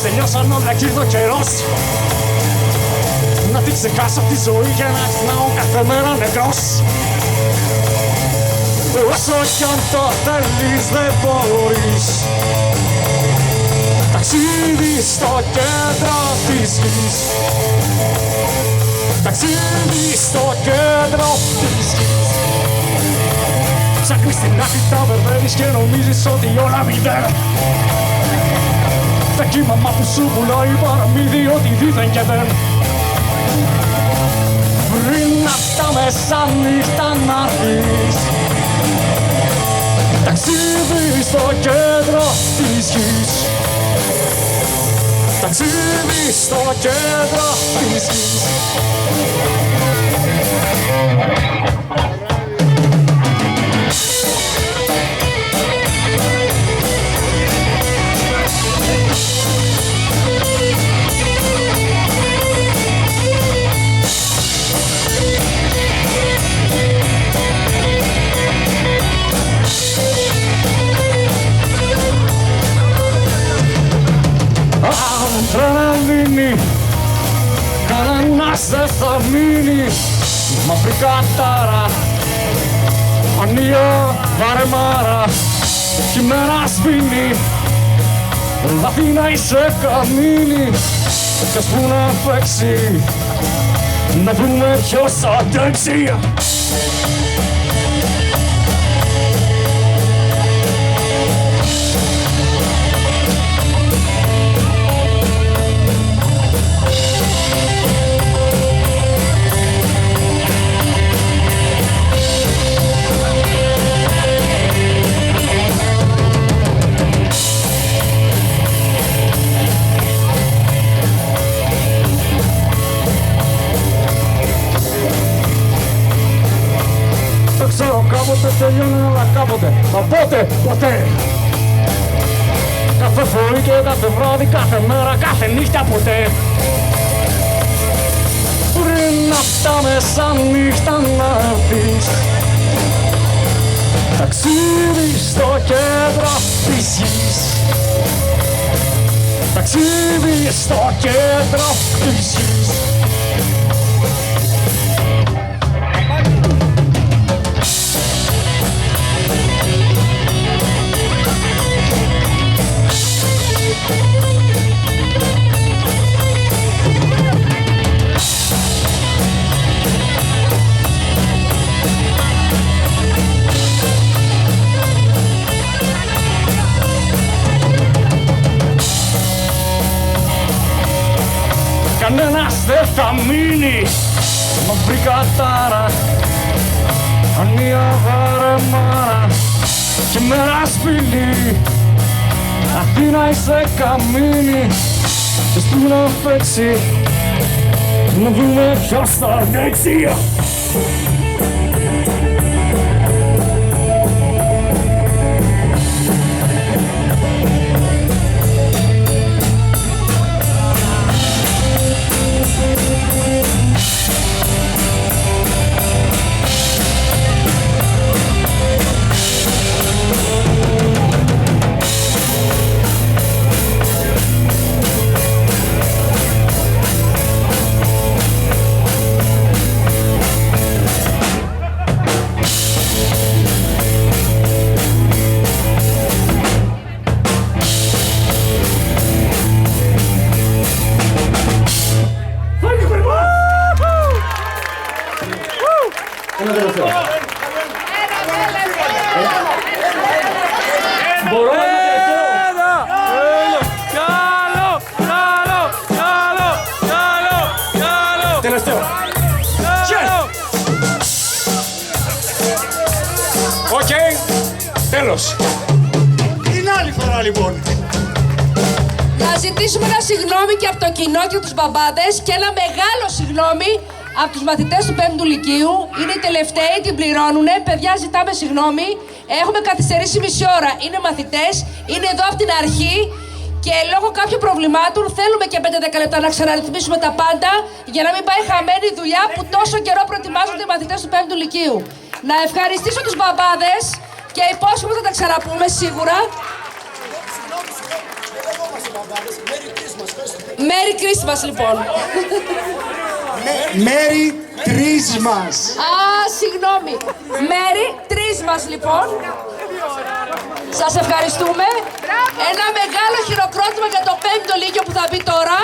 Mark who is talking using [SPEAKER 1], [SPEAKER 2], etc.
[SPEAKER 1] πως τελειώσαν όλα κι ήρθε ο καιρός να την ξεχάσω τη ζωή και να ξυπνάω κάθε μέρα νεκρός. Όσο κι αν το θέλεις δεν μπορείς. Ταξίδι στο κέντρο της γης. Ταξίδι στο κέντρο της γης. Ψάχνεις την άκρη, τα μπερδεύεις και νομίζεις ότι όλα μηδέν. Τα κύμαμα που σου πουλάει παραμύθι ότι δίθεν και δεν. Πριν απ' τα μεσάνυχτα να έρθεις. Ταξίδι στο κέντρο της γης. Ταξίδι στο κέντρο της γης. Τρελαίνει, κανένας δεν θα μείνει. Μαύρη κατάρα, ανία βαρεμάρα. Κι η μέρα σβήνει, Αθήνα είσαι καμίνη. Κι ας που να παίξει, να δούμε ποιος θα αντέξει. Κάποτε τελειώνουν όλα κάποτε, μα ποτέ. Κάθε πρωί και κάθε βράδυ, κάθε μέρα, κάθε νύχτα ποτέ. Πριν απ' τα μεσάνυχτα να έρθεις. Ταξίδι στο κέντρο της γης. Ταξίδι στο κέντρο της γης. Κανένας δεν θα μείνει. Μαύρη κατάρα, ανία βαρεμάρα. Κι η μέρα σβήνει, Αθήνα είσαι καμίνη. Και σπού να παίξει, να δούμε ποιος θα αντέξει. Μπορώ να τελευταίο. Οκ, τέλος. Την άλλη φορά λοιπόν.
[SPEAKER 2] Να ζητήσουμε ένα συγγνώμη και από το κοινό και τους μπαμπάδες και ένα μεγάλο συγγνώμη από τους μαθητές του 5ου Λυκείου. Είναι οι τελευταίοι, την πληρώνουνε. Παιδιά, ζητάμε συγγνώμη. Έχουμε καθυστερήσει μισή ώρα. Είναι μαθητές, είναι εδώ από την αρχή και λόγω κάποιων προβλημάτων θέλουμε και 5-10 λεπτά να ξαναρυθμίσουμε τα πάντα για να μην πάει χαμένη η δουλειά που τόσο καιρό προετοιμάζονται οι μαθητές του 5ου Λυκείου. Να ευχαριστήσω τους μπαμπάδες και υπόσχομαι θα τα ξαναπούμε σίγουρα. Merry Christmas, λοιπόν.
[SPEAKER 3] Merry Christmas.
[SPEAKER 2] Α, συγγνώμη. Merry Christmas, λοιπόν. Σας ευχαριστούμε. Ένα μεγάλο χειροκρότημα για το 5ο Λύκειο που θα μπει τώρα.